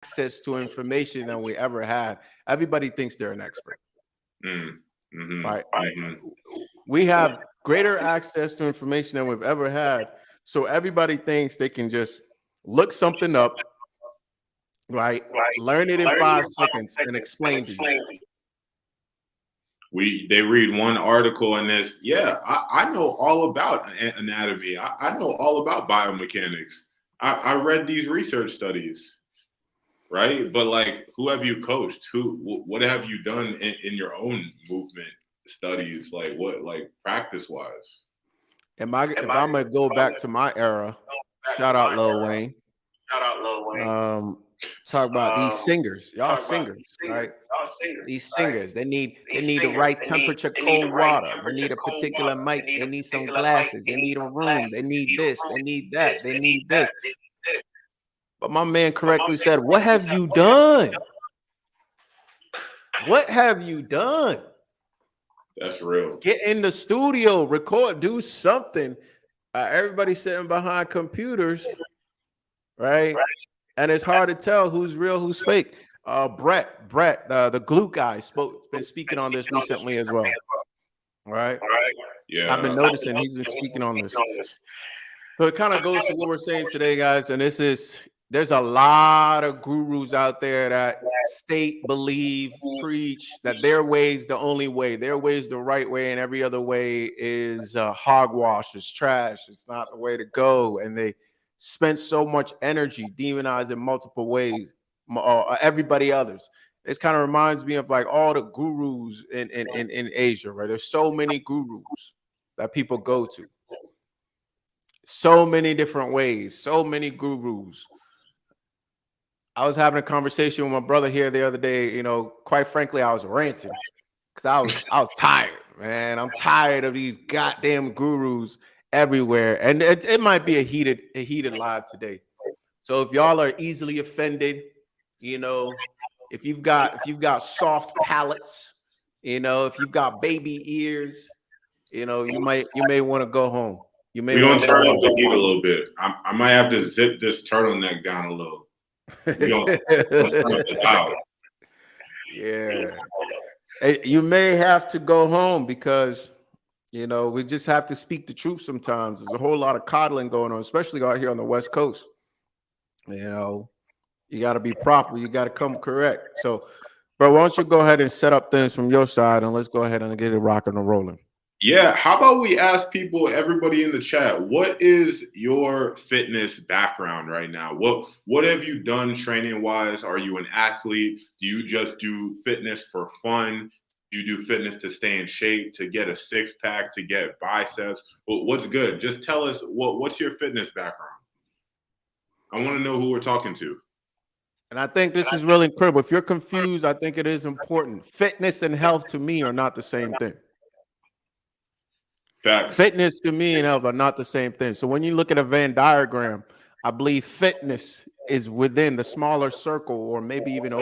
access to information than we ever had. Everybody thinks they're an expert, right? We have greater access to information than we've ever had. So everybody thinks they can just look something up, right? Learn it in 5 seconds and explain to you. They read one article and this, yeah, I know all about anatomy. I know all about biomechanics. I read these research studies, right? But like, who have you coached? What have you done in your own movement studies? Like what, like practice wise? If I'm gonna go back to my era, shout out Lil Wayne. Um, talk about these singers, y'all singers, right? These singers, they need the right temperature, cold water. They need a particular mic. They need some glasses. They need a room. They need this. They need that. They need this. But my man correctly said, "What have you done? What have you done? That's real. Get in the studio, record, do something." Everybody sitting behind computers, right? And it's hard to tell who's real, who's fake. Brett, the glue guy, been speaking on this recently as well. Right? Yeah. I've been noticing he's been speaking on this. So it kind of goes to what we're saying today, guys. And there's a lot of gurus out there that state, believe, preach that their way is the only way, their way is the right way, and every other way is hogwash, it's trash, it's not the way to go. And they spend so much energy demonizing multiple ways, everybody others. This kind of reminds me of like all the gurus in Asia, right? There's so many gurus that people go to. So many different ways, so many gurus. I was having a conversation with my brother here the other day. You know, quite frankly, I was ranting because I was tired, man. I'm tired of these goddamn gurus everywhere, and it might be a heated live today. So if y'all are easily offended, you know, if you've got soft palates, you know, if you've got baby ears, you know, you may want to go home. You may We're want gonna to go turn up home. the heat a little bit. I might have to zip this turtleneck down a little. We don't let's turn up the dial. Yeah. You may have to go home because, you know, we just have to speak the truth sometimes. There's a whole lot of coddling going on, especially out here on the West Coast. You know, you got to be proper. You got to come correct. So, bro, why don't you go ahead and set up things from your side and let's go ahead and get it rocking and rolling. Yeah, how about we ask people, everybody in the chat, what is your fitness background right now? What have you done training wise? Are you an athlete? Do you just do fitness for fun? Do you do fitness to stay in shape, to get a six pack, to get biceps? What's good? Just tell us what's your fitness background. I want to know who we're talking to. And I think this is really incredible. If you're confused, I think it is important. Fitness and health to me are not the same thing. Facts. Fitness to me and health are not the same thing. So when you look at a Venn diagram, I believe fitness is within the smaller circle or maybe even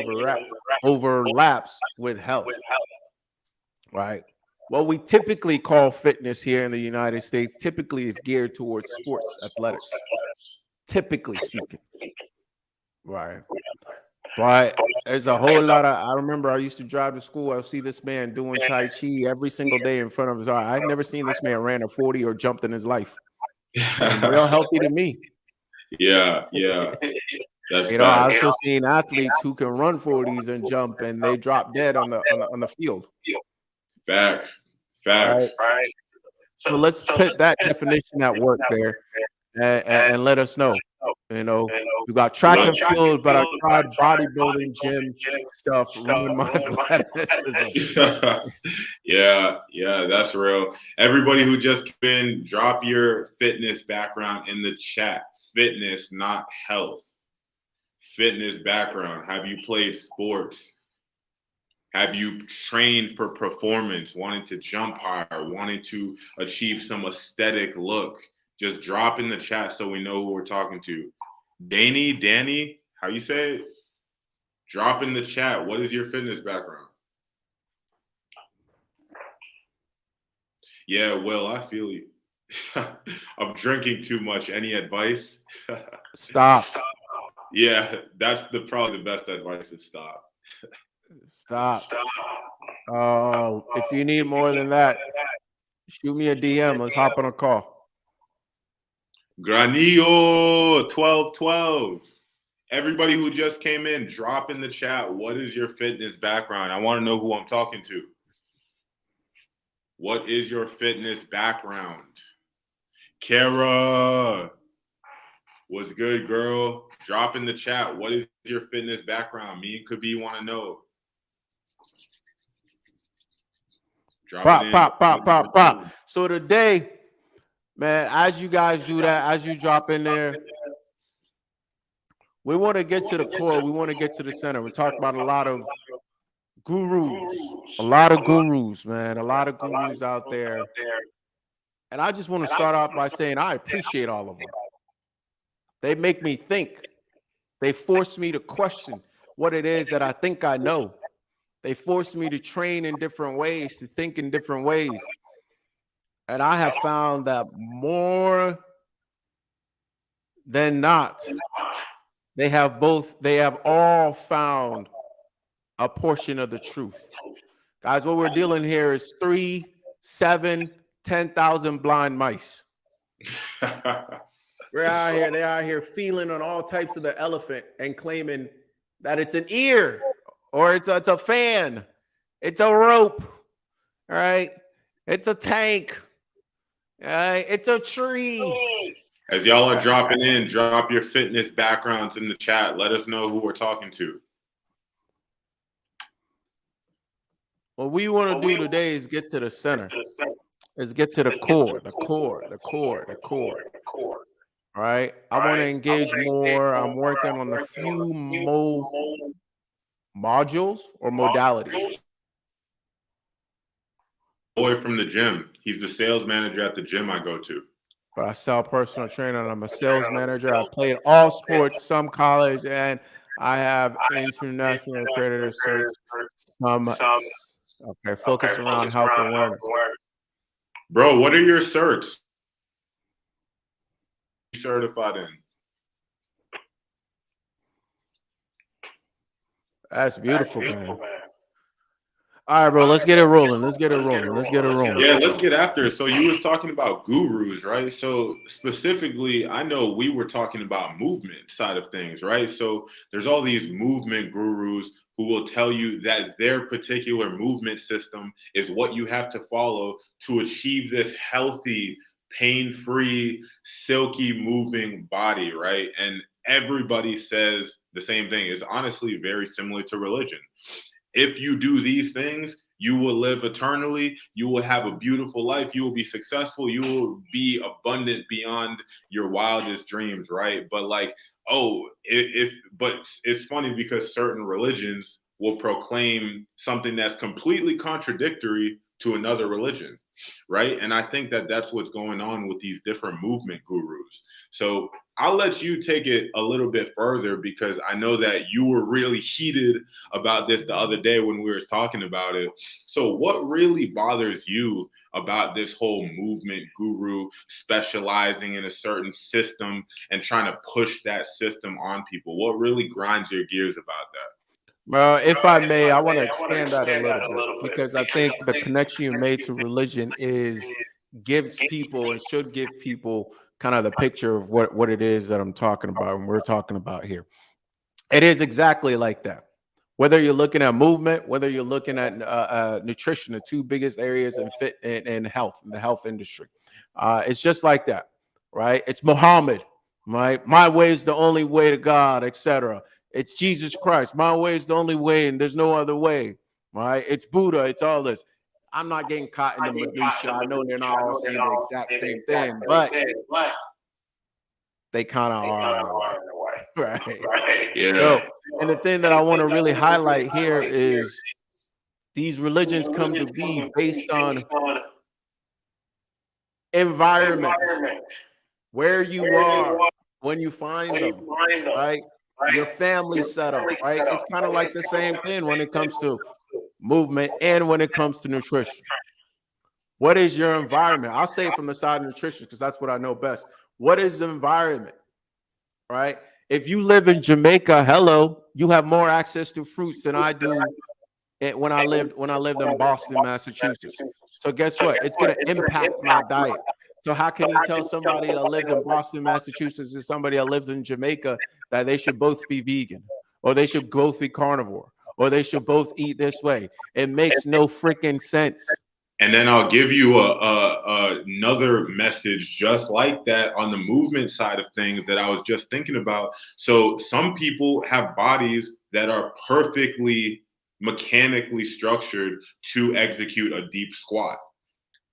overlaps with health, right? What we typically call fitness here in the United States typically is geared towards sports athletics, typically speaking, right? But there's a whole lot of, I remember I used to drive to school. I'll see this man doing Tai Chi every single day in front of his eye. I'd never seen this man ran a 40 or jumped in his life. Seemed real healthy to me. Yeah. That's you know, I also seen athletes who can run 40s and jump and they drop dead on the field. Facts. Right? So let's put that definition at work there and let us know. You know, you got track and field, but I tried bodybuilding, gym stuff, ruined my athleticism. Yeah, that's real. Everybody who just came in, drop your fitness background in the chat. Fitness, not health. Fitness background. Have you played sports? Have you trained for performance, wanted to jump higher, wanted to achieve some aesthetic look? Just drop in the chat so we know who we're talking to. Danny, how you say it? Drop in the chat. What is your fitness background? Yeah, Will, I feel you. I'm drinking too much. Any advice? Stop. Yeah, that's probably the best advice is stop. Stop. If you need more than that, shoot me a DM. Let's hop on a call. Granillo 1212. Everybody who just came in, drop in the chat. What is your fitness background? I want to know who I'm talking to. What is your fitness background? Kara, what's good, girl? Drop in the chat. What is your fitness background? Me and Kabi want to know. Drop it in. Pop. So today, man, as you guys do that, as you drop in there, we want to get to the core. We want to get to the center. We talked about a lot of gurus, man, a lot of gurus out there. And I just want to start off by saying I appreciate all of them. They make me think. They force me to question what it is that I think I know. They force me to train in different ways, to think in different ways. And I have found that more than not, they have all found a portion of the truth. Guys, what we're dealing here is 3, 7, 10,000 blind mice. They're out here feeling on all types of the elephant and claiming that it's an ear or it's a fan, it's a rope, all right? It's a tank, all right? It's a tree. As y'all are dropping in, drop your fitness backgrounds in the chat. Let us know who we're talking to. What we want to do today is get to the center. Is get to the core. All right. I want to engage more. I'm working on a few modules or modalities. Boy from the gym. He's the sales manager at the gym I go to. But I sell personal training. I'm a sales manager. I played all sports, some college, and I have international accredited certs. Focus around health and wellness. Bro, what are your certs? Certified in? That's beautiful, man. All right, bro, let's get it rolling. Yeah, let's get after it. So you was talking about gurus, right? So specifically, I know we were talking about movement side of things, right? So there's all these movement gurus who will tell you that their particular movement system is what you have to follow to achieve this healthy, pain-free, silky moving body, right? And everybody says the same thing. It's honestly very similar to religion. If you do these things, you will live eternally. You will have a beautiful life. You will be successful. You will be abundant beyond your wildest dreams, right? But but it's funny because certain religions will proclaim something that's completely contradictory to another religion, right? And I think that that's what's going on with these different movement gurus. So I'll let you take it a little bit further because I know that you were really heated about this the other day when we were talking about it. So what really bothers you about this whole movement guru specializing in a certain system and trying to push that system on people? What really grinds your gears about that? Well, if I may, I want to expand that a little bit because I think the connection you made to religion gives people and should give people kind of the picture of what it is that I'm talking about and we're talking about here. It is exactly like that. Whether you're looking at movement, whether you're looking at nutrition, the two biggest areas in fit and health in the health industry, it's just like that, right? It's Muhammad, right? My way is the only way to God, etc. It's Jesus Christ. My way is the only way, and there's no other way, right? It's Buddha. It's all this. I'm not getting caught in the minutia. I know they're not all saying the exact same thing, but they kind of are in a way, right? Yeah. So, and the thing that I want to really highlight here is these religions come to be based on environment, where you are when you find them, right? Your family setup, right? It's kind of like the same thing when it comes to movement and when it comes to nutrition. What is your environment? I'll say it from the side of nutrition because that's what I know best. What is the environment, right? If you live in Jamaica, hello, you have more access to fruits than I do when I lived in Boston, Massachusetts. So guess what? It's going to impact my diet. So how can you tell somebody that lives in Boston, Massachusetts, and somebody that lives in Jamaica that they should both be vegan, or they should both be carnivore, or they should both eat this way? It makes no freaking sense. And then I'll give you another message just like that on the movement side of things that I was just thinking about. So some people have bodies that are perfectly mechanically structured to execute a deep squat.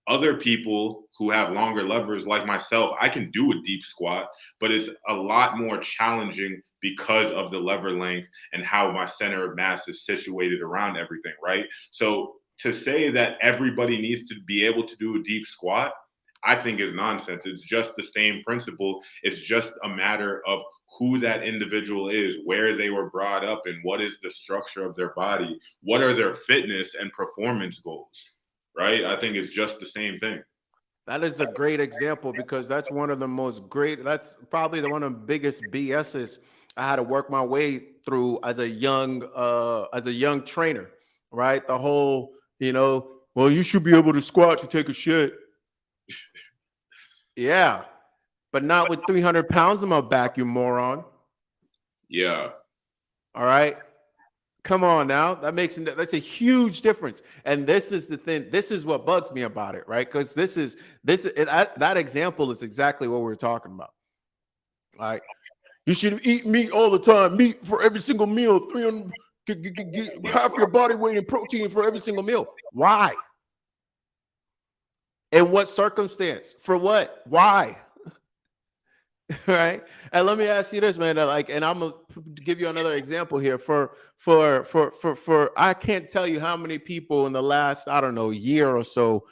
Other people who have longer levers, like myself, I can do a deep squat, but it's a lot more challenging because of the lever length and how my center of mass is situated around everything, right? So to say that everybody needs to be able to do a deep squat, I think is nonsense. It's just the same principle. It's just a matter of who that individual is, where they were brought up, and what is the structure of their body, what are their fitness and performance goals, right? I think it's just the same thing. That is a great example because that's one of the most great, that's probably one of the biggest BS's I had to work my way through as a young trainer, right? The whole, well, you should be able to squat to take a shit. Yeah, but not with 300 pounds on my back, you moron. Yeah. All right. Come on now. That's a huge difference. And this is the thing. This is what bugs me about it, right? Because that example is exactly what we're talking about. Like, you should eat meat all the time, meat for every single meal, 300, get half your body weight in protein for every single meal. Why? In what circumstance? For what? Why? Right. And let me ask you this, man. And I'm gonna give you another example here. For I can't tell you how many people in the last, I don't know, year or so,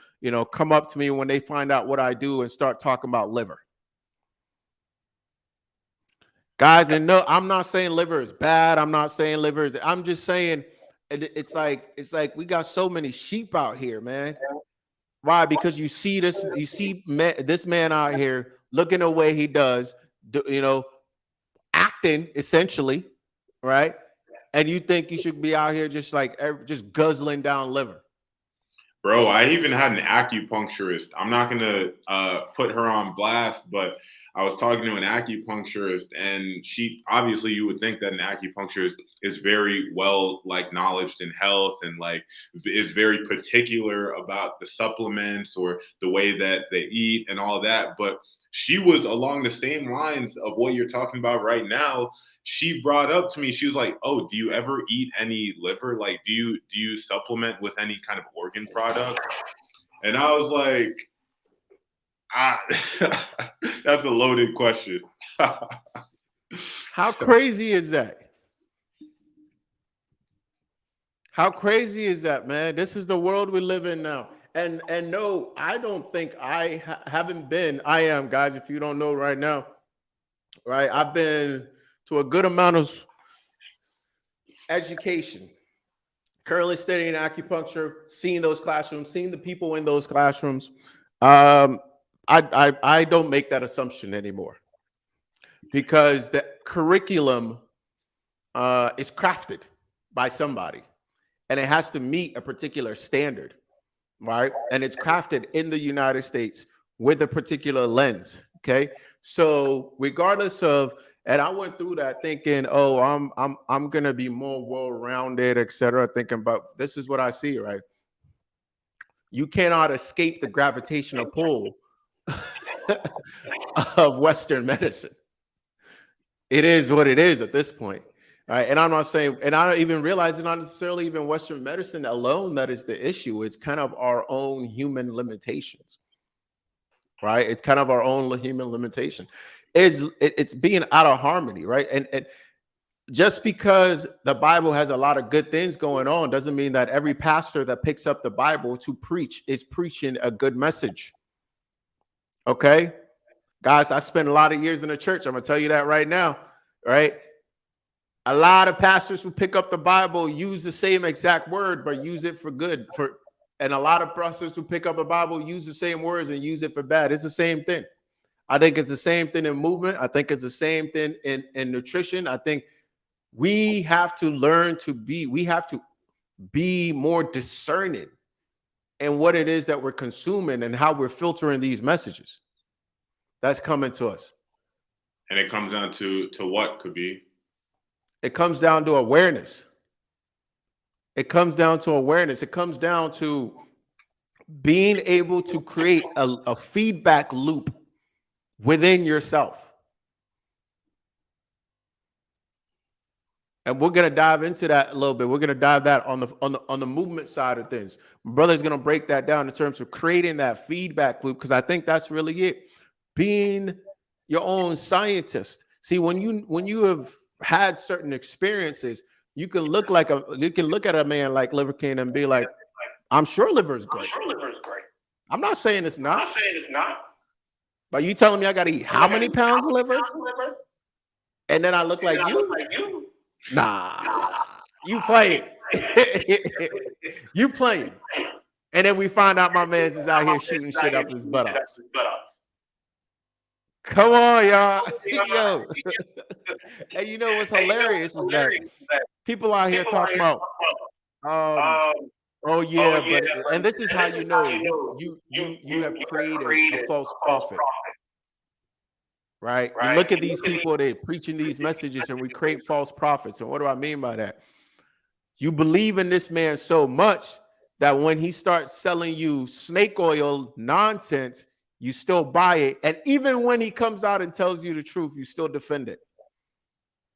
come up to me when they find out what I do and start talking about liver. Guys, and no, I'm not saying liver is bad. I'm not saying liver is. I'm just saying it's like we got so many sheep out here, man. Why? Because you see this man out here looking the way he does, acting essentially, right? And you think you should be out here just guzzling down liver. Bro, I even had an acupuncturist. I'm not going to put her on blast, but I was talking to an acupuncturist, and obviously you would think that an acupuncturist is very well knowledge in health and is very particular about the supplements or the way that they eat and all that. But she was along the same lines of what you're talking about right now. She brought up to me, she was like, "Oh, do you ever eat any liver? Do you supplement with any kind of organ product?" And I was like, that's a loaded question. How crazy is that? How crazy is that, man? This is the world we live in now. And no, I don't think I am, guys, if you don't know right now, right? I've been to a good amount of education, currently studying acupuncture, seeing those classrooms, seeing the people in those classrooms. I don't make that assumption anymore because the curriculum is crafted by somebody and it has to meet a particular standard, right? And it's crafted in the United States with a particular lens. Okay. So regardless of, and I went through that thinking, oh, I'm gonna be more well-rounded, etc. Thinking about this is what I see, right? You cannot escape the gravitational pull of Western medicine. It is what it is at this point. Right. And I'm not saying, and I don't even realize it's not necessarily even Western medicine alone that is the issue. It's kind of our own human limitations. Right. It's kind of our own human limitation. It's being out of harmony, right? And just because the Bible has a lot of good things going on doesn't mean that every pastor that picks up the Bible to preach is preaching a good message. Okay, guys, I spent a lot of years in the church. I'm gonna tell you that right now, right? A lot of pastors who pick up the Bible use the same exact word, but use it for good. And a lot of pastors who pick up the Bible use the same words and use it for bad. It's the same thing. I think it's the same thing in movement. I think it's the same thing in nutrition. I think we have to learn to be more discerning in what it is that we're consuming and how we're filtering these messages that's coming to us. And it comes down to what could be. It comes down to awareness. It comes down to awareness. It comes down to being able to create a feedback loop within yourself. And we're gonna dive into that a little bit. We're gonna dive that on the movement side of things. My brother's gonna break that down in terms of creating that feedback loop, because I think that's really it. Being your own scientist. See, when you have had certain experiences, you can look at a man like Liver King and be like, I'm sure liver is great. I'm not saying it's not. But you telling me I gotta eat how many pounds of liver? And then I look like you? Nah, you playing. You playing. And then we find out my man's is out here shooting shit up his buttocks. Come on, y'all. Yo. And you know what's hilarious is that people out here talking about oh yeah, but and this is how you know you have created a false prophet. Right? You look at these people, they're preaching these messages, and we create false prophets. And what do I mean by that? You believe in this man so much that when he starts selling you snake oil nonsense, you still buy it. And even when he comes out and tells you the truth, you still defend it.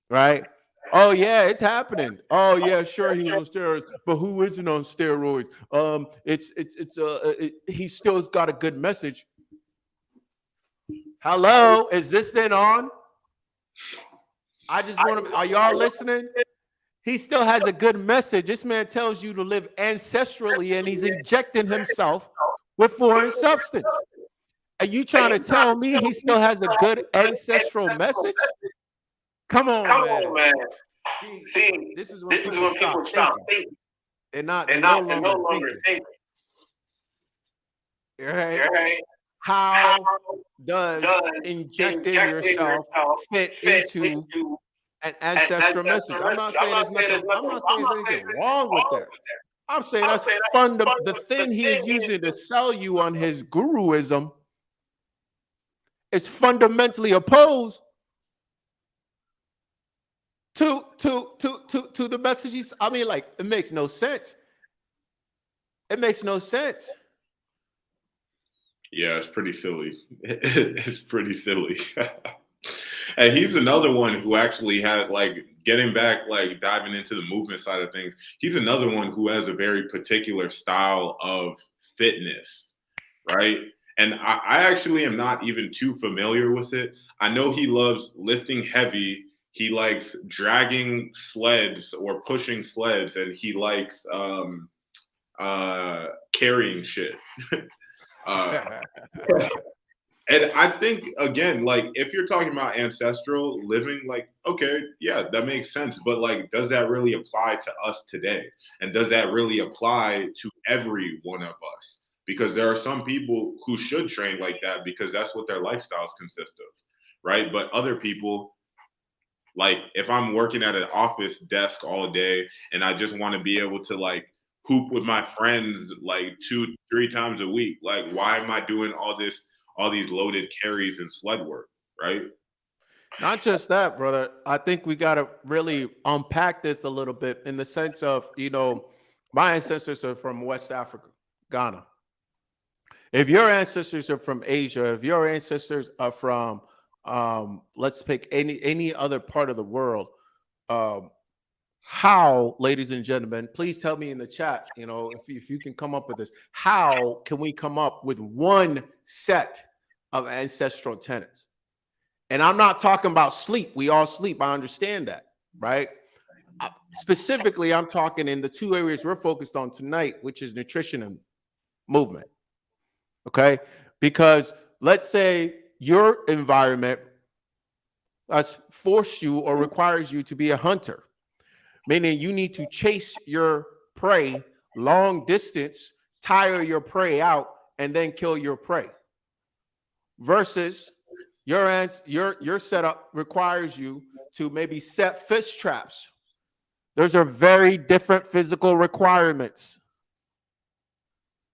Right? Oh yeah, it's happening. Oh yeah, sure he's on steroids, but who isn't on steroids? He still's got a good message. Hello, is this thing on? I just want to, are y'all listening? He still has a good message. This man tells you to live ancestrally, and he's injecting himself with foreign substance. Are you trying to tell me he still has a good ancestral message? Come on, man. See, this is when people stop thinking. They're no longer thinking. Right? How does injecting yourself fit into an ancestral message? I'm not saying there's anything wrong with that. I'm saying that's the thing he is using to sell you on his guruism is fundamentally opposed to the messages. I mean, like, it makes no sense. It makes no sense. Yeah, it's pretty silly. It's pretty silly. And he's another one who actually has, like, getting back, like, diving into the movement side of things, he's another one who has a very particular style of fitness, right? And I actually am not even too familiar with it. I know he loves lifting heavy. He likes dragging sleds or pushing sleds, and he likes carrying shit. And I think, again, like, if you're talking about ancestral living, like, okay, yeah, that makes sense. But, like, does that really apply to us today? And does that really apply to every one of us? Because there are some people who should train like that because that's what their lifestyles consist of, right? But other people, like, if I'm working at an office desk all day and I just want to be able to, like, hoop with my friends like 2-3 times a week, like, why am I doing all these loaded carries and sled work, right? Not just that, brother. I think we got to really unpack this a little bit in the sense of, you know, my ancestors are from West Africa, Ghana. If your ancestors are from Asia, if your ancestors are from, let's pick any other part of the world, how, ladies and gentlemen, please tell me in the chat, you know, if you can come up with this, how can we come up with one set of ancestral tenets? And I'm not talking about sleep. We all sleep. I understand that, right? Specifically, I'm talking in the two areas we're focused on tonight, which is nutrition and movement. Okay? Because let's say your environment has forced you or requires you to be a hunter, meaning you need to chase your prey long distance, tire your prey out, and then kill your prey. Versus your setup requires you to maybe set fish traps. Those are very different physical requirements,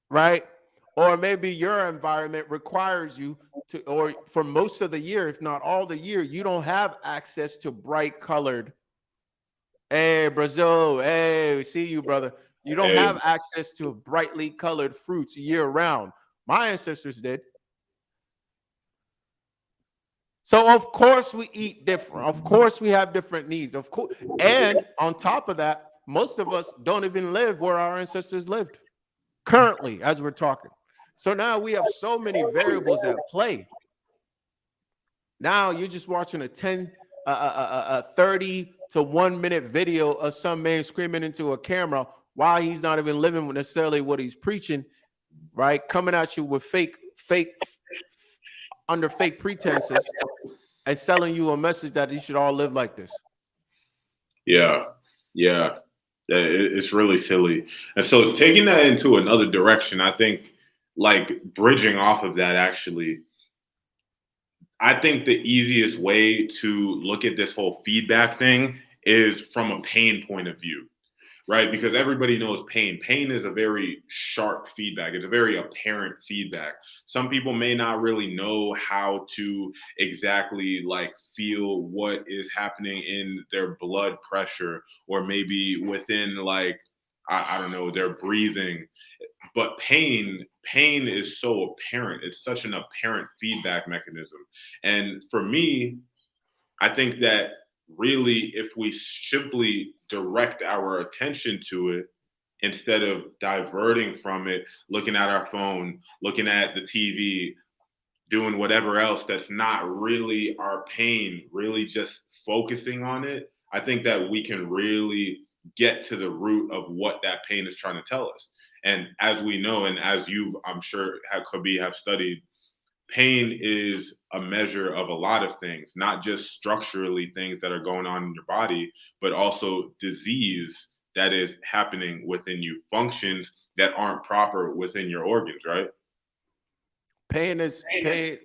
right? Or maybe your environment requires you to, or for most of the year, if not all the year, you don't have access to bright colored. Hey, Brazil. Hey, we see you, brother. You don't have access to brightly colored fruits year round. My ancestors did. So of course we eat different. Of course we have different needs. Of course, and on top of that, most of us don't even live where our ancestors lived currently, as we're talking. So now we have so many variables at play. Now you're just watching a 30 to 1 minute video of some man screaming into a camera while he's not even living necessarily what he's preaching, right? Coming at you with fake under fake pretenses and selling you a message that you should all live like this. Yeah. It's really silly. And so taking that into another direction, I think, like, bridging off of that, actually, I think the easiest way to look at this whole feedback thing is from a pain point of view, right? Because everybody knows pain. Pain is a very sharp feedback. It's a very apparent feedback. Some people may not really know how to exactly like feel what is happening in their blood pressure, or maybe within like, I don't know, their breathing. But pain is so apparent. It's such an apparent feedback mechanism. And for me, I think that really, if we simply direct our attention to it instead of diverting from it, looking at our phone, looking at the TV, doing whatever else that's not really our pain, really just focusing on it, I think that we can really get to the root of what that pain is trying to tell us. And as we know, and as you, I'm sure, Kobe, have studied, pain is a measure of a lot of things, not just structurally things that are going on in your body, but also disease that is happening within you, functions that aren't proper within your organs, right? Pain is pain.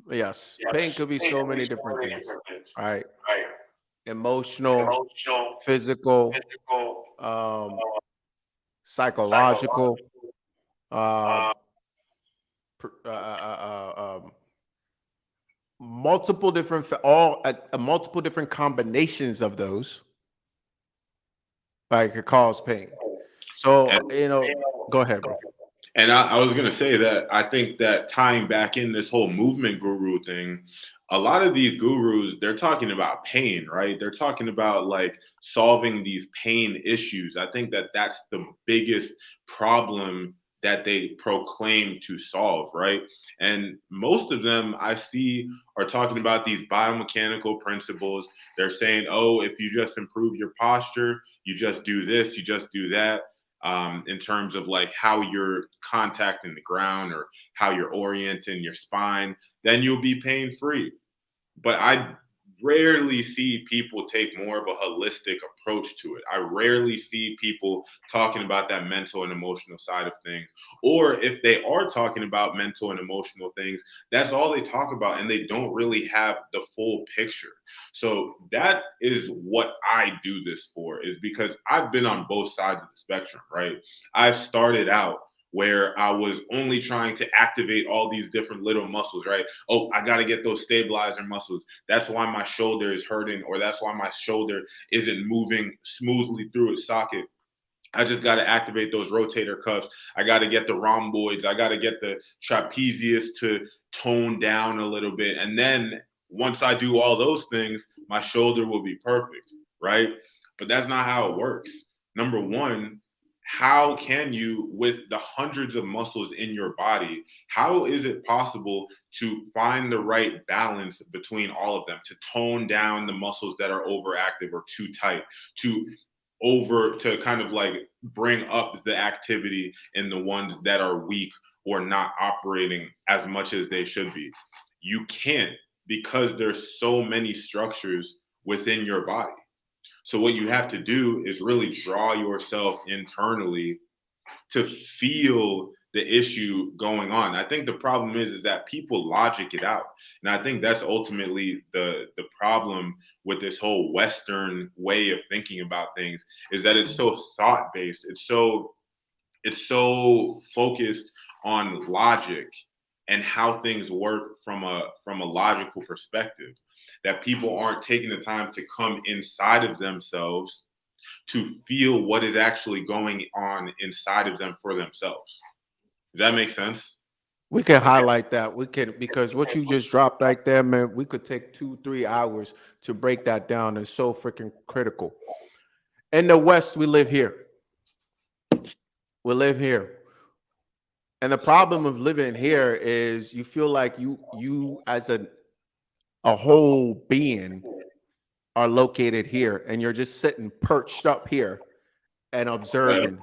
Yes, pain could be so many different things. All right, emotional, physical, um, psychological, um, multiple different multiple different combinations of those, like, could cause pain. So go ahead, bro. And I was going to say that I think that tying back in this whole movement guru thing, a lot of these gurus, they're talking about pain, right? They're talking about like solving these pain issues. I think that that's the biggest problem that they proclaim to solve, right? And most of them I see are talking about these biomechanical principles. They're saying, oh, if you just improve your posture, you just do this, you just do that, in terms of like how you're contacting the ground or how you're orienting your spine, then you'll be pain free. But I rarely see people take more of a holistic approach to it. I rarely see people talking about that mental and emotional side of things. Or if they are talking about mental and emotional things, that's all they talk about, and they don't really have the full picture. So that is what I do this for, is because I've been on both sides of the spectrum, right? I've started out where I was only trying to activate all these different little muscles, right? Oh, I got to get those stabilizer muscles. That's why my shoulder is hurting, or that's why my shoulder isn't moving smoothly through its socket. I just got to activate those rotator cuffs. I got to get the rhomboids. I got to get the trapezius to tone down a little bit. And then once I do all those things, my shoulder will be perfect, right? But that's not how it works. Number one, how can you, with the hundreds of muscles in your body, how is it possible to find the right balance between all of them, to tone down the muscles that are overactive or too tight, to kind of like bring up the activity in the ones that are weak or not operating as much as they should be? You can't, because there's so many structures within your body. So what you have to do is really draw yourself internally to feel the issue going on. I think the problem is that people logic it out. And I think that's ultimately the problem with this whole Western way of thinking about things, is that it's so thought based. It's so focused on logic and how things work from a logical perspective, that people aren't taking the time to come inside of themselves to feel what is actually going on inside of them for themselves. Does that make sense? We can highlight that. We can, because what you just dropped right there, man, we could take 2-3 hours to break that down. It's so freaking critical. In the West, we live here. We live here. And the problem of living here is you feel like you as a whole being are located here, and you're just sitting perched up here and observing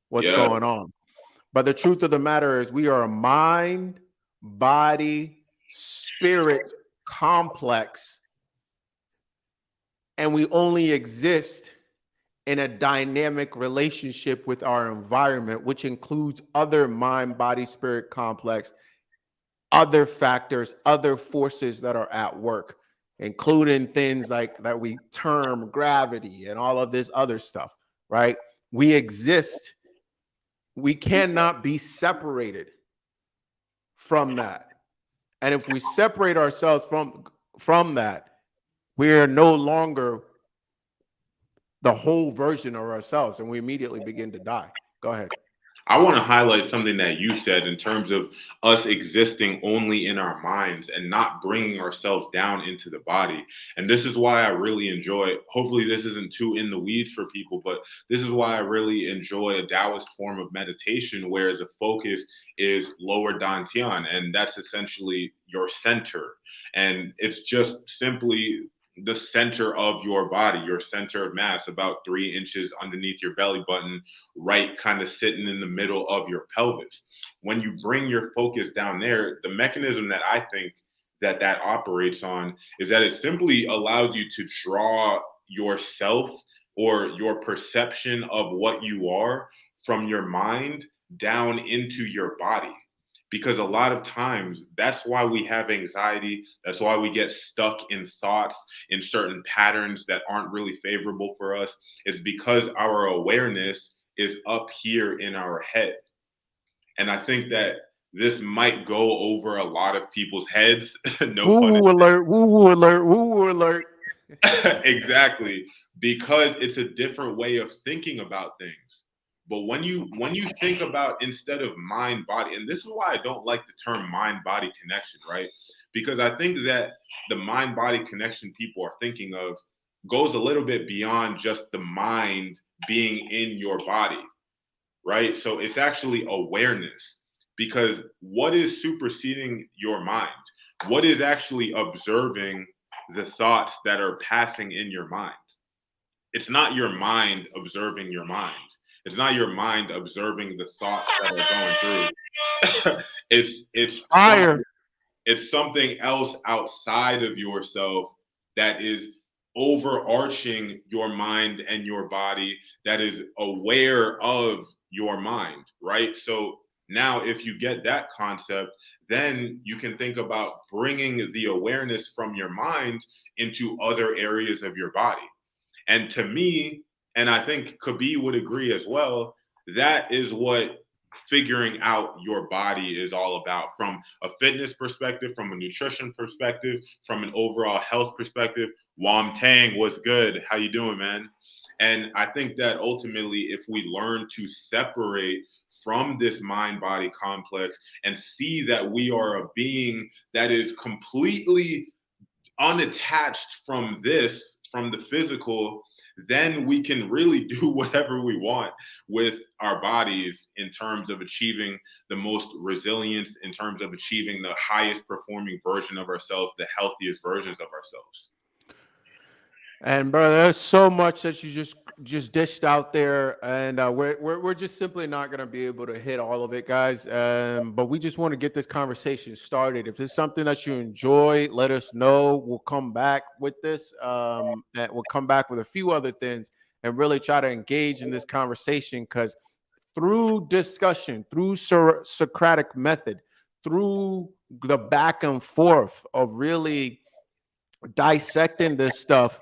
what's Yeah. going on. But the truth of the matter is we are a mind, body, spirit complex, and we only exist in a dynamic relationship with our environment, which includes other mind, body, spirit complex, other factors, other forces that are at work, including things like that we term gravity and all of this other stuff, right? We exist. We cannot be separated from that. And if we separate ourselves from that, we are no longer the whole version of ourselves, and we immediately begin to die. Go ahead. I want to highlight something that you said in terms of us existing only in our minds and not bringing ourselves down into the body. And this is why I really enjoy, hopefully this isn't too in the weeds for people, but this is why I really enjoy a Taoist form of meditation where the focus is lower dantian, and that's essentially your center. And it's just simply the center of your body, your center of mass, about 3 inches underneath your belly button, right, kind of sitting in the middle of your pelvis. When you bring your focus down there, the mechanism that I think that operates on is that it simply allows you to draw yourself or your perception of what you are from your mind down into your body. Because a lot of times that's why we have anxiety. That's why we get stuck in thoughts, in certain patterns that aren't really favorable for us. It's because our awareness is up here in our head. And I think that this might go over a lot of people's heads. No pun Woo alert, woo alert, woo alert. exactly, because it's a different way of thinking about things. But when you think about, instead of mind body, and this is why I don't like the term mind body connection, right? Because I think that the mind body connection people are thinking of goes a little bit beyond just the mind being in your body, right? So it's actually awareness, because what is superseding your mind? What is actually observing the thoughts that are passing in your mind? It's not your mind observing your mind. It's not your mind observing the thoughts that are going through. It's Fire. it's something else outside of yourself that is overarching your mind and your body, that is aware of your mind, right? So now if you get that concept, then you can think about bringing the awareness from your mind into other areas of your body. And to me, and I think Kabi would agree as well, that is what figuring out your body is all about, from a fitness perspective, from a nutrition perspective, from an overall health perspective. Wam Tang, what's good? How you doing, man? And I think that ultimately, if we learn to separate from this mind body complex and see that we are a being that is completely unattached from this, from the physical, then we can really do whatever we want with our bodies in terms of achieving the most resilience, in terms of achieving the highest performing version of ourselves, the healthiest versions of ourselves. And brother, there's so much that you just dished out there, and we're just simply not going to be able to hit all of it, guys. But we just want to get this conversation started. If it's something that you enjoy, let us know. We'll come back with this, and we'll come back with a few other things, and really try to engage in this conversation, because through discussion, through Socratic method, through the back and forth of really dissecting this stuff,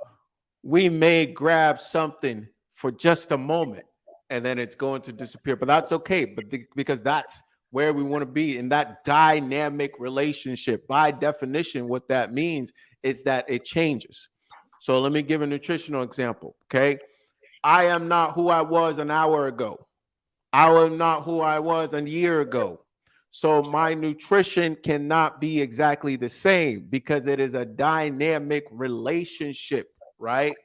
we may grab something for just a moment and then it's going to disappear. But that's okay, because that's where we want to be, in that dynamic relationship. By definition, what that means is that it changes. So let me give a nutritional example. Okay. I am not who I was an hour ago. I am not who I was a year ago. So my nutrition cannot be exactly the same, because it is a dynamic relationship, right,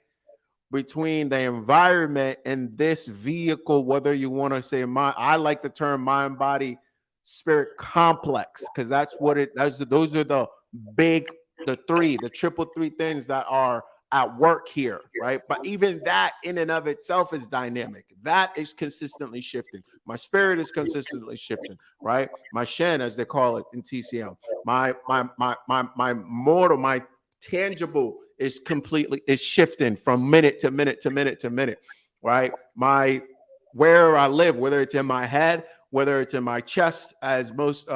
between the environment and this vehicle, whether you want to say I like the term mind, body, spirit complex, because that's what those are the triple three things that are at work here, right? But even that in and of itself is dynamic. That is consistently shifting. My spirit is consistently shifting, right? My Shen, as they call it in TCM, my mortal, my tangible is shifting from minute to minute to minute to minute, right? Where I live, whether it's in my head, whether it's in my chest, as most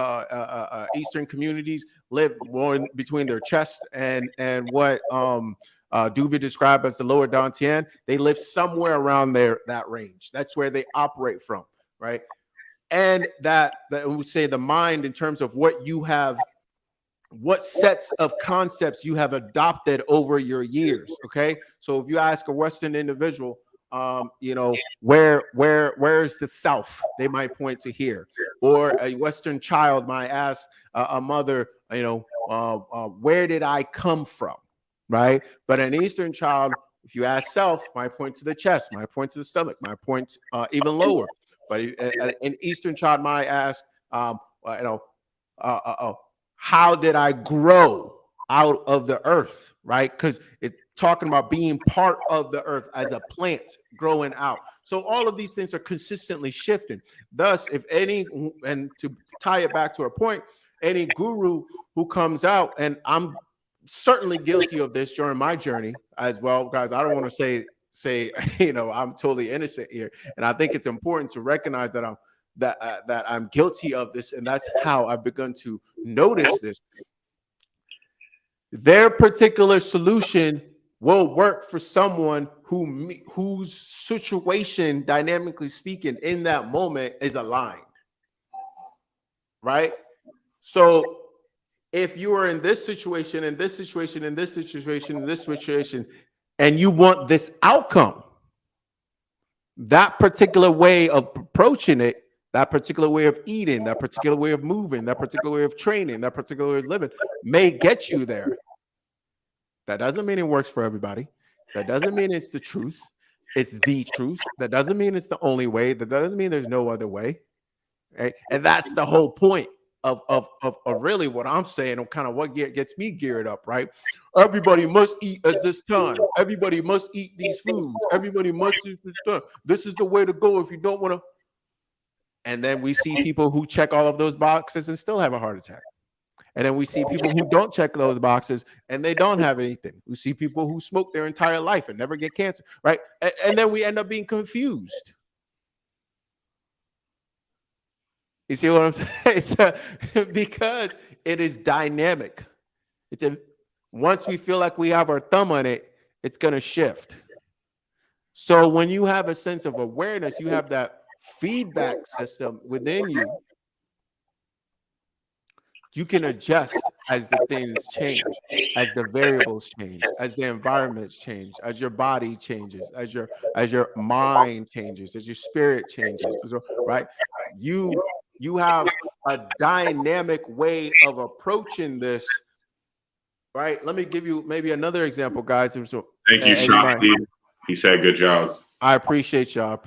Eastern communities live more between their chest and what Duvy described as the lower Dantian, they live somewhere around that range. That's where they operate from, right? And that we say the mind, in terms of what you have, what sets of concepts you have adopted over your years. Okay, so if you ask a Western individual, where's the South, they might point to here. Or a Western child might ask a mother, where did I come from, right? But an Eastern child, if you ask Self, might point to the chest, might point to the stomach, might point even lower. But an Eastern child might ask, how did I grow out of the earth, right? Because it's talking about being part of the earth as a plant growing out. So all of these things are consistently shifting. Thus, if any, and to tie it back to our point, any guru who comes out, and I'm certainly guilty of this during my journey as well, guys. I don't want to say I'm totally innocent here, and I think it's important to recognize that I'm guilty of this, and that's how I've begun to notice this. Their particular solution will work for someone whose situation, dynamically speaking, in that moment is aligned, right? So if you are in this situation, in this situation, in this situation, in this situation, and you want this outcome, that particular way of approaching it, that particular way of eating, that particular way of moving, that particular way of training, that particular way of living may get you there. That doesn't mean it works for everybody. That doesn't mean it's the truth. It's the truth. That doesn't mean it's the only way. That doesn't mean there's no other way. Right? And that's the whole point of really what I'm saying, and kind of what gets me geared up, right? Everybody must eat at this time. Everybody must eat these foods. Everybody must eat this time. This is the way to go if you don't want to. And then we see people who check all of those boxes and still have a heart attack. And then we see people who don't check those boxes and they don't have anything. We see people who smoke their entire life and never get cancer, right? And then we end up being confused. You see what I'm saying? Because it is dynamic. Once we feel like we have our thumb on it, it's going to shift. So when you have a sense of awareness, you have that feedback system within you. You can adjust as the things change, as the variables change, as the environments change, as your body changes, as your mind changes, as your spirit changes, right? You have a dynamic way of approaching this, right? Let me give you maybe another example, guys. So, thank you, Shakti. He said, good job. I appreciate y'all.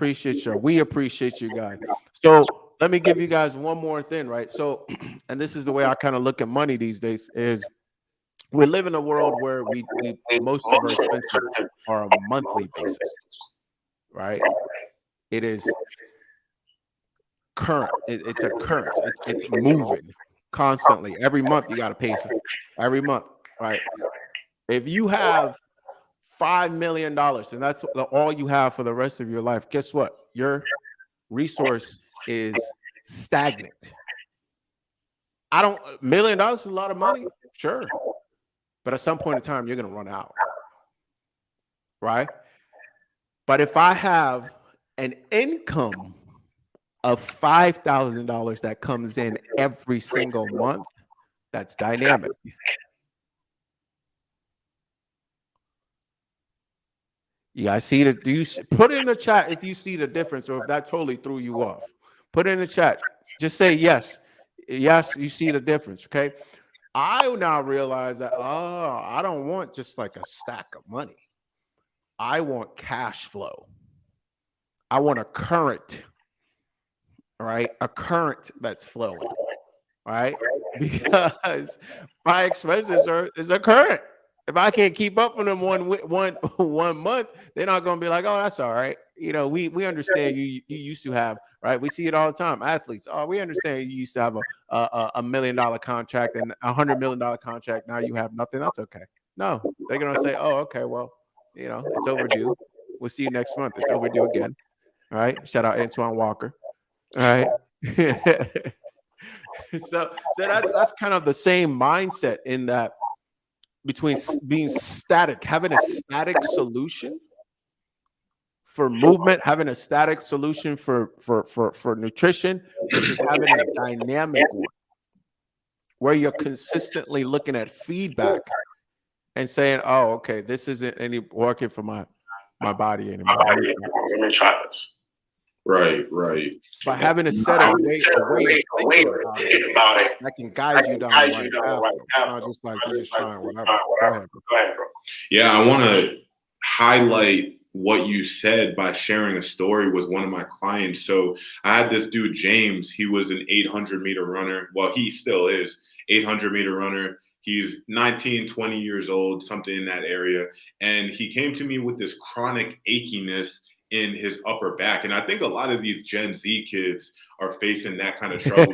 We appreciate you guys. So let me give you guys one more thing, right? So, and this is the way I kind of look at money these days, is we live in a world where we most of our expenses are a monthly basis, right? It is current. It's a current. It's moving constantly. Every month you got to pay something. Every month, right? If you have $5 million and that's all you have for the rest of your life, guess what? Your resource is stagnant. $1 million is a lot of money, sure. But at some point in time, you're going to run out, right? But if I have an income of $5,000 that comes in every single month, that's dynamic. You guys see the, do you put it in the chat if you see the difference or if that totally threw you off? Put it in the chat. Just say yes. Yes, you see the difference, okay? I now realize that, oh, I don't want just like a stack of money. I want cash flow. I want a current, right? A current that's flowing, right? Because my expenses is a current. If I can't keep up with them one month, they're not going to be like, oh, that's all right. You know, we understand you used to have, right? We see it all the time. Athletes, oh, we understand you used to have a $1 million contract and $100 million contract. Now you have nothing. That's okay. No, they're going to say, oh, okay, well, you know, it's overdue. We'll see you next month. It's overdue again. All right. Shout out Antoine Walker. All right. so that's kind of the same mindset in that between being static, having a static solution for movement, having a static solution for nutrition versus having a dynamic one where you're consistently looking at feedback and saying, oh, okay, this isn't any working for my body anymore. Let me try this. Right. By having a set of way of thinking about it that can guide you down the right path. Not just like you're just trying whatever. Go ahead, bro. Yeah, I want to highlight what you said by sharing a story with one of my clients. So I had this dude, James. He was an 800-meter runner. Well, he still is 800-meter runner. He's 19, 20 years old, something in that area. And he came to me with this chronic achiness in his upper back. And I think a lot of these Gen Z kids are facing that kind of trouble.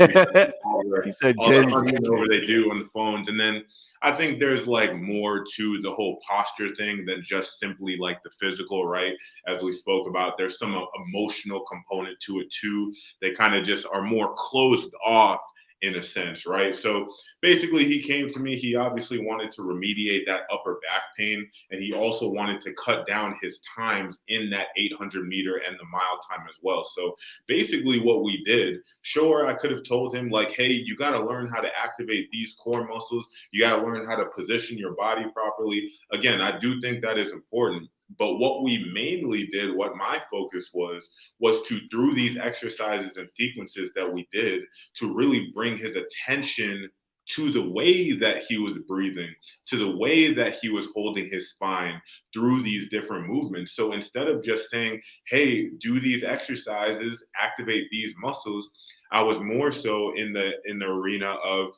He said Gen Z. Whatever they do on the phones. And then I think there's like more to the whole posture thing than just simply like the physical, right? As we spoke about, there's some emotional component to it too. They kind of just are more closed off in a sense, right? So basically he came to me, he obviously wanted to remediate that upper back pain, and he also wanted to cut down his times in that 800-meter and the mile time as well. So basically what we did, sure, I could have told him like, hey, you got to learn how to activate these core muscles. You got to learn how to position your body properly. Again, I do think that is important. But what we mainly did, what my focus was to, through these exercises and sequences that we did, to really bring his attention to the way that he was breathing, to the way that he was holding his spine through these different movements. So instead of just saying, hey, do these exercises, activate these muscles, I was more so in the arena of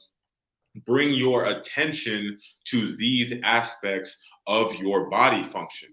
bring your attention to these aspects of your body function.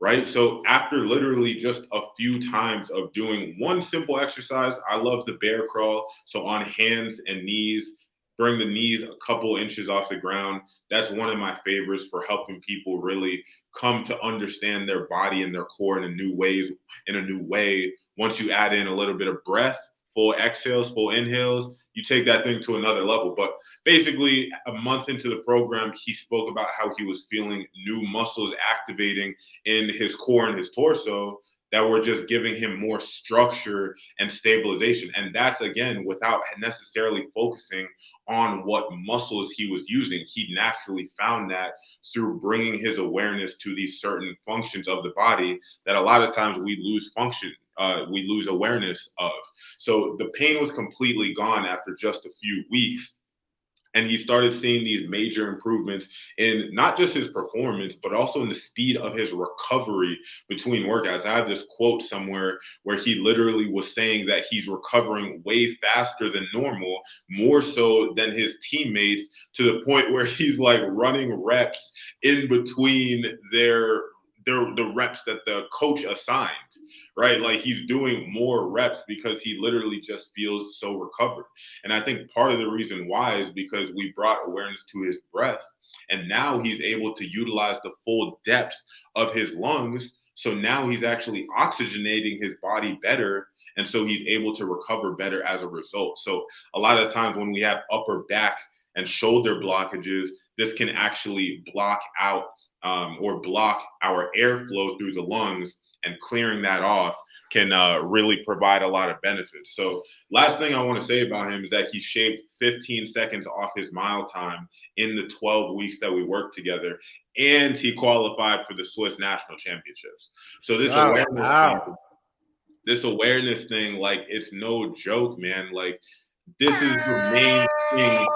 Right. So after literally just a few times of doing one simple exercise, I love the bear crawl. So on hands and knees, bring the knees a couple inches off the ground. That's one of my favorites for helping people really come to understand their body and their core in a new way. Once you add in a little bit of breath, full exhales, full inhales, you take that thing to another level. But basically, a month into the program, he spoke about how he was feeling new muscles activating in his core and his torso that were just giving him more structure and stabilization. And that's, again, without necessarily focusing on what muscles he was using. He naturally found that through bringing his awareness to these certain functions of the body that a lot of times we lose function. We lose awareness of. So the pain was completely gone after just a few weeks. And he started seeing these major improvements in not just his performance, but also in the speed of his recovery between workouts. I have this quote somewhere where he literally was saying that he's recovering way faster than normal, more so than his teammates, to the point where he's like running reps in between the reps that the coach assigned, right? Like he's doing more reps because he literally just feels so recovered. And I think part of the reason why is because we brought awareness to his breath, and now he's able to utilize the full depth of his lungs. So now he's actually oxygenating his body better. And so he's able to recover better as a result. So a lot of times when we have upper back and shoulder blockages, this can actually block out or block our airflow through the lungs, and clearing that off can really provide a lot of benefits. So last thing I want to say about him is that he shaved 15 seconds off his mile time in the 12 weeks that we worked together, and he qualified for the Swiss national championships. So this awareness thing, like, it's no joke, man. Like, this is the main thing.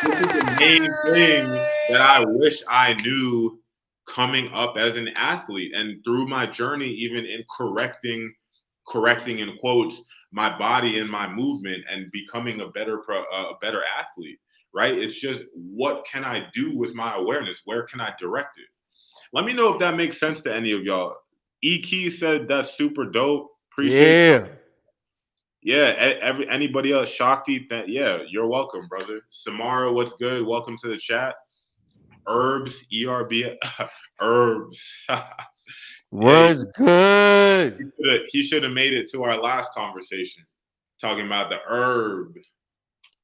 This is the main thing that I wish I knew coming up as an athlete, and through my journey, even in correcting in quotes my body and my movement and becoming a better athlete. Right? It's just, what can I do with my awareness? Where can I direct it? Let me know if that makes sense to any of y'all. E-Key said that's super dope. Appreciate it. Yeah, anybody else? Shakti, yeah, you're welcome, brother. Samara, what's good? Welcome to the chat. Herbs, ERB, herbs. Was good. He should have made it to our last conversation, talking about the herb.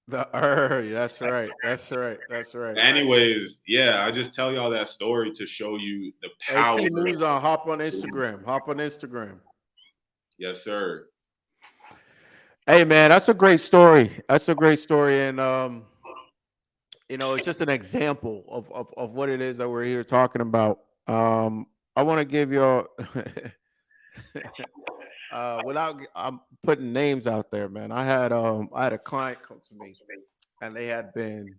The herb. That's right. That's right. That's right. Anyways, yeah, I just tell y'all that story to show you the power. Hey, news on. Hop on Instagram. Hop on Instagram. Yes, sir. Hey, man, that's a great story. That's a great story, and you know, it's just an example of what it is that we're here talking about. I want to give you without I'm putting names out there, man. I had a client come to me, and they had been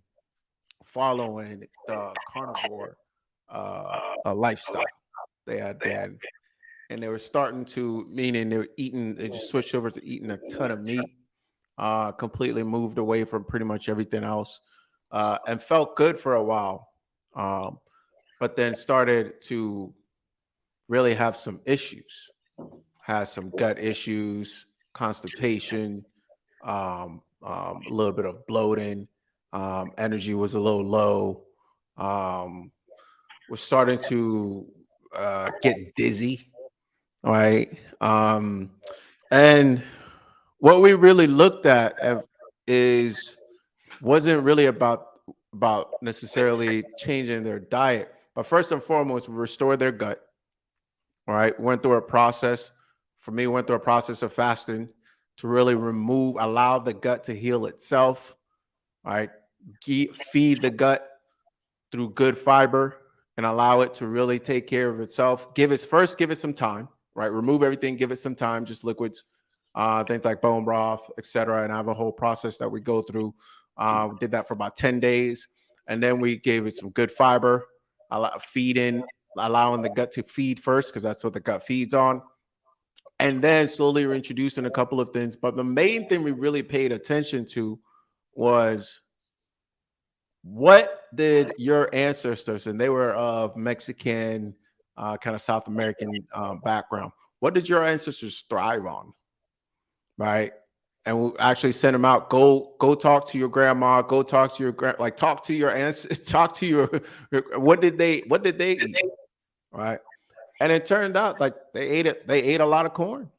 following the carnivore lifestyle. They had been, and they were starting to, meaning they were eating. They just switched over to eating a ton of meat. Completely moved away from pretty much everything else, and felt good for a while, but then started to really have some issues. Has some gut issues, constipation, a little bit of bloating, energy was a little low, was starting to get dizzy, right? And what we really looked at wasn't really about necessarily changing their diet, but first and foremost, restore their gut. All right, went through a process. For me, went through a process of fasting to really allow the gut to heal itself. All right, feed the gut through good fiber and allow it to really take care of itself. Give it some time. Right, remove everything, give it some time, just liquids, things like bone broth, etc. And I have a whole process that we go through. We did that for about 10 days, and then we gave it some good fiber, allowing the gut to feed first, because that's what the gut feeds on. And then slowly we're introducing a couple of things. But the main thing we really paid attention to was, what did your ancestors, and they were of Mexican, kind of South American background, what did your ancestors thrive on? Right? And we'll actually send them out. Go talk to your grandma. Go talk to your talk to your ancestors. Talk to your what did they eat? Right? And it turned out like they ate a lot of corn.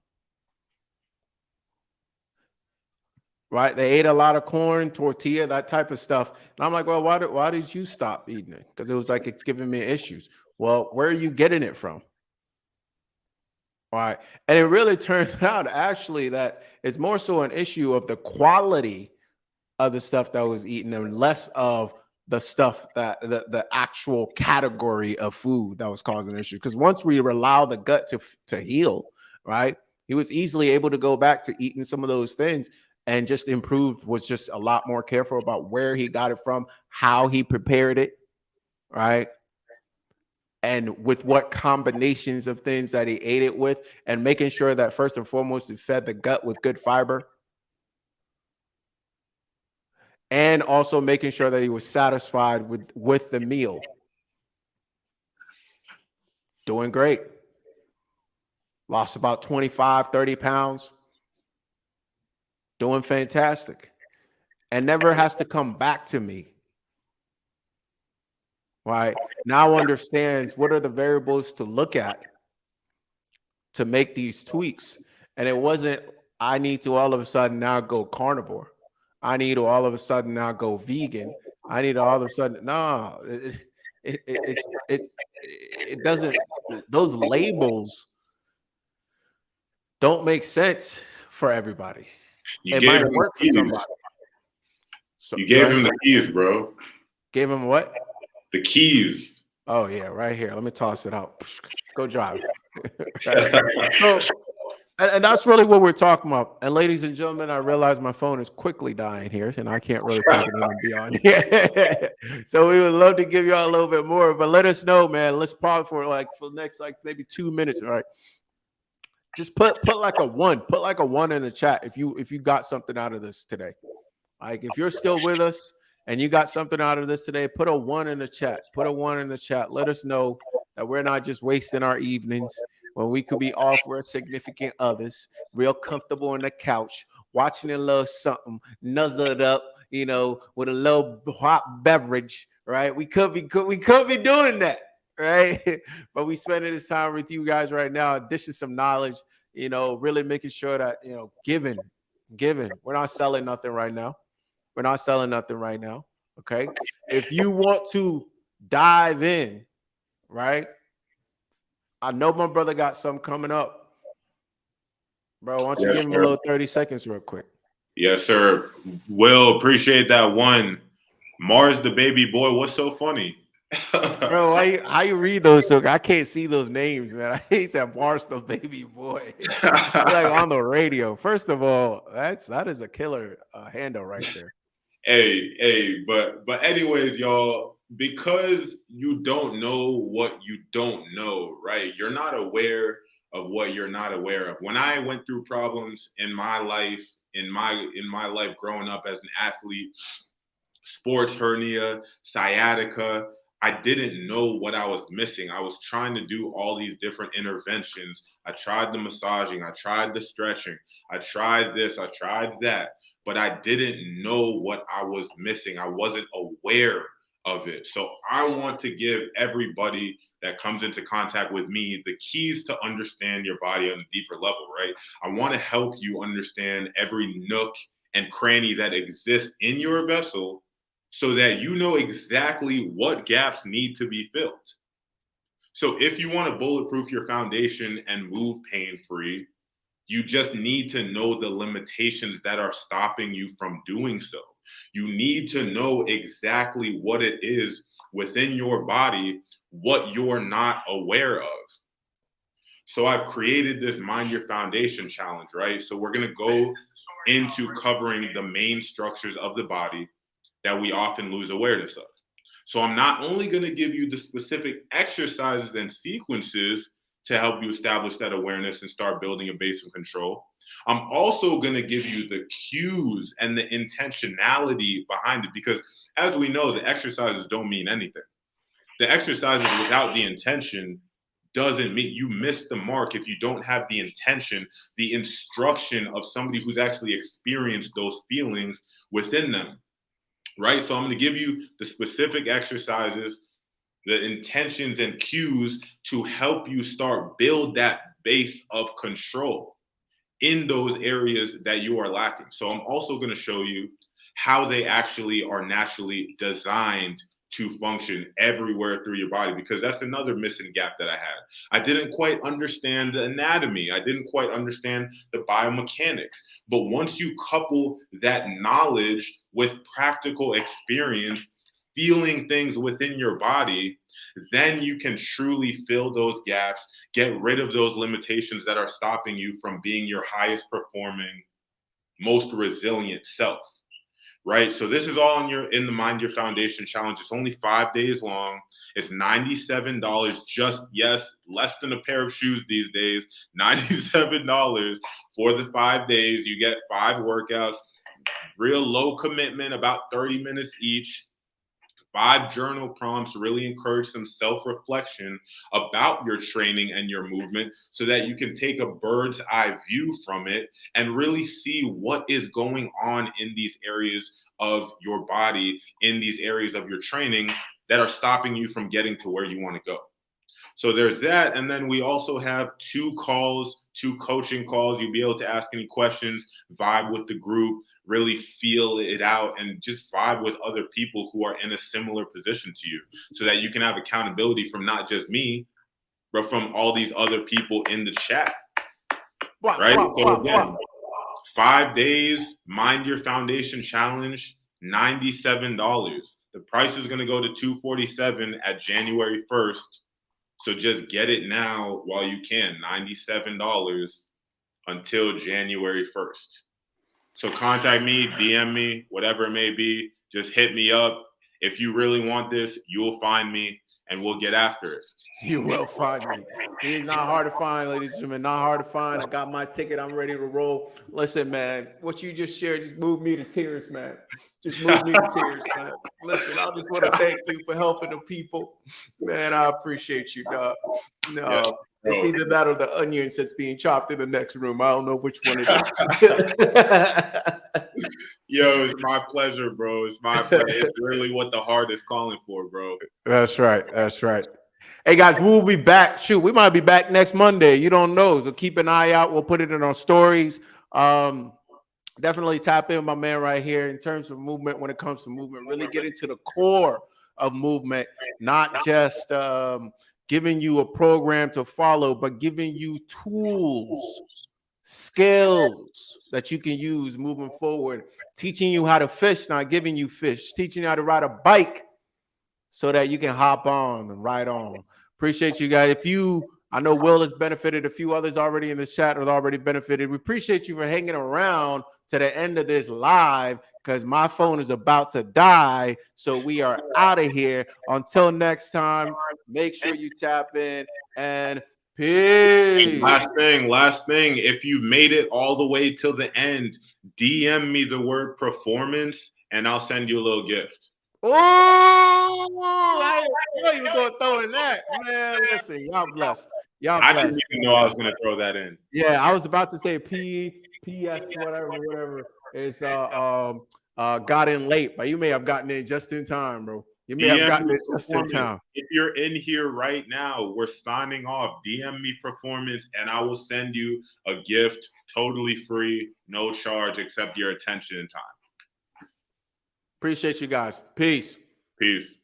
Right? They ate a lot of corn, tortilla, that type of stuff. And I'm like, well, why did you stop eating it? Because it was like, it's giving me issues. Well, where are you getting it from? All right. And it really turned out actually that it's more so an issue of the quality of the stuff that was eaten and less of the stuff that the actual category of food that was causing an issue. Because once we allow the gut to heal, right, he was easily able to go back to eating some of those things, and just improved, was just a lot more careful about where he got it from, how he prepared it, right? And with what combinations of things that he ate it with, and making sure that first and foremost, he fed the gut with good fiber. And also making sure that he was satisfied with the meal. Doing great. Lost about 25, 30 pounds. Doing fantastic. And never has to come back to me. Right? Now understands what are the variables to look at to make these tweaks. And it wasn't, I need to all of a sudden now go carnivore. I need to all of a sudden now go vegan. I need to all of a sudden, no, it doesn't, those labels don't make sense for everybody. You It gave might him work for the keys. somebody. So You gave him the keys, bro. Gave him what? The keys. Oh yeah, right here. Let me toss it out. Go drive. So, and that's really what we're talking about. And ladies and gentlemen, I realize my phone is quickly dying here, and I can't really plug it in and be on here. So we would love to give y'all a little bit more, but let us know, man. Let's pause for the next maybe 2 minutes. All right. Just put like a 1. Put like a 1 in the chat if you got something out of this today. Like if you're still with us and you got something out of this today, put a 1 in the chat. Put a 1 in the chat. Let us know that we're not just wasting our evenings when we could be off with our significant others, real comfortable on the couch, watching a little something, nuzzled up, with a little hot beverage, right? We could be doing that, right? But we spending this time with you guys right now, dishing some knowledge, really making sure that, giving. We're not selling nothing right now. We're not selling nothing right now. Okay. If you want to dive in, right? I know my brother got something coming up. Bro, why don't you give him a little 30 seconds real quick? Yes, sir. Will, appreciate that one. Mars the baby boy. What's so funny? Bro, how you read those? So I can't see those names, man. I hate that Mars the baby boy. Like on the radio. First of all, that is a killer handle right there. But anyways, y'all, because you don't know what you don't know, right? You're not aware of what you're not aware of. When I went through problems in my life, in my life growing up as an athlete, sports hernia, sciatica, I didn't know what I was missing. I was trying to do all these different interventions. I tried the massaging, I tried the stretching, I tried this, I tried that, but I didn't know what I was missing. I wasn't aware of it. So I want to give everybody that comes into contact with me the keys to understand your body on a deeper level, right? I want to help you understand every nook and cranny that exists in your vessel so that you know exactly what gaps need to be filled. So if you want to bulletproof your foundation and move pain-free, you just need to know the limitations that are stopping you from doing so. You need to know exactly what it is within your body, what you're not aware of. So I've created this Mind Your Foundation challenge, right? So we're going to go into covering the main structures of the body that we often lose awareness of. So I'm not only going to give you the specific exercises and sequences to help you establish that awareness and start building a base of control, I'm also going to give you the cues and the intentionality behind it, because as we know, the exercises don't mean anything. The exercises without the intention doesn't mean you miss the mark if you don't have the intention, the instruction of somebody who's actually experienced those feelings within them. Right? So I'm going to give you the specific exercises, the intentions and cues to help you start build that base of control in those areas that you are lacking. So I'm also going to show you how they actually are naturally designed to function everywhere through your body, because that's another missing gap that I had. I didn't quite understand the anatomy. I didn't quite understand the biomechanics. But once you couple that knowledge with practical experience, feeling things within your body, then you can truly fill those gaps, get rid of those limitations that are stopping you from being your highest performing, most resilient self. Right? So this is all in the Mind Your Foundation challenge. It's only 5 days long. It's $97. Just, yes, less than a pair of shoes these days. $97 for the 5 days. You get 5 workouts, real low commitment, about 30 minutes each. 5 journal prompts, really encourage some self-reflection about your training and your movement so that you can take a bird's eye view from it and really see what is going on in these areas of your body, in these areas of your training that are stopping you from getting to where you want to go. So there's that. And then we also have 2 calls 2 coaching calls. You'll be able to ask any questions, vibe with the group, really feel it out, and just vibe with other people who are in a similar position to you so that you can have accountability from not just me, but from all these other people in the chat. Right? So again, 5 days, Mind Your Foundation Challenge, $97. The price is going to go to $247 at January 1st. So just get it now while you can. $97 until January 1st. So contact me, DM me, whatever it may be. Just hit me up. If you really want this, you'll find me and we'll get after it. You will find me. He is not hard to find, ladies and gentlemen. Not hard to find. I got my ticket. I'm ready to roll. Listen, man, what you just shared just moved me to tears, man. Just moved me to tears, man. Listen, I just want to thank you for helping the people. Man, I appreciate you, dog. No, yeah, it's either that or the onions that's being chopped in the next room. I don't know which one it is. Yo, it's my pleasure, bro. It's my pleasure. It's really what the heart is calling for, bro. That's right. That's right. Hey, guys, we'll be back. Shoot, we might be back next Monday. You don't know. So keep an eye out. We'll put it in our stories. Definitely tap in, my man, right here in terms of movement. When it comes to movement, really get into the core of movement, not just giving you a program to follow, but giving you tools, skills that you can use moving forward. Teaching you how to fish, not giving you fish. Teaching you how to ride a bike so that you can hop on and ride on. Appreciate you guys. I know Will has benefited. A few others already in the chat have already benefited. We appreciate you for hanging around to the end of this live because my phone is about to die. So we are out of here. Until next time, make sure you tap in and peace. Last thing. If you made it all the way till the end, DM me the word performance and I'll send you a little gift. Oh, I know you were going to throw in that. Man, listen, y'all blessed. I didn't even know I was going to throw that in. Yeah, I was about to say PS, whatever. It's got in late, but you may have gotten in just in time, bro. You may have gotten it just in time. If you're in here right now, we're signing off. DM me performance, and I will send you a gift totally free, no charge, except your attention and time. Appreciate you guys. Peace. Peace.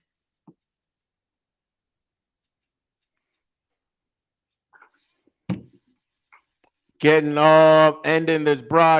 Getting off, ending this broadcast.